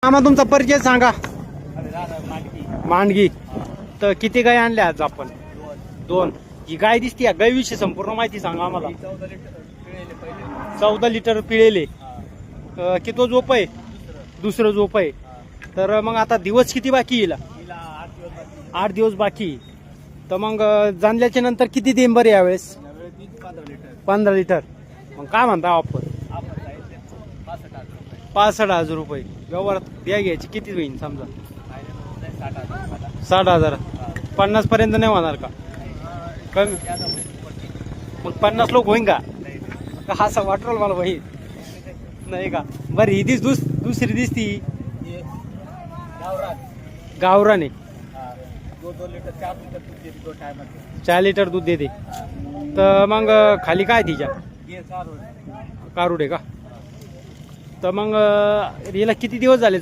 आम्हा तुमचा परिचय सांगा. मांडगी. तर किती गाय आणल्या आज आपण? 2. ही गाय दिसते, गायविषयी संपूर्ण माहिती सांगा आम्हाला. 14 लिटर पिळेले. किती झोप आहे? दुसरं झोप आहे. तर मग आता दिवस किती बाकी येईल? 8 दिवस बाकी. तर मग जाणल्याच्या नंतर किती देईन बरं यावेळेस? 15 लिटर. मग काय म्हणता आपण? 65,000 रुपये व्यवहारात द्या घ्यायची किती होईल समजा? 60,000. 50 पर्यंत नाही होणार का? कमी? मग 50 लोक होईन का? असं वाटलं मला भाई. नाही का? बरं ही दुसरी दिसती गावराने. 4 लिटर दूध देते. तर मग खाली काय तिच्या? कारुडे का? तर मग हिला किती दिवस झाले?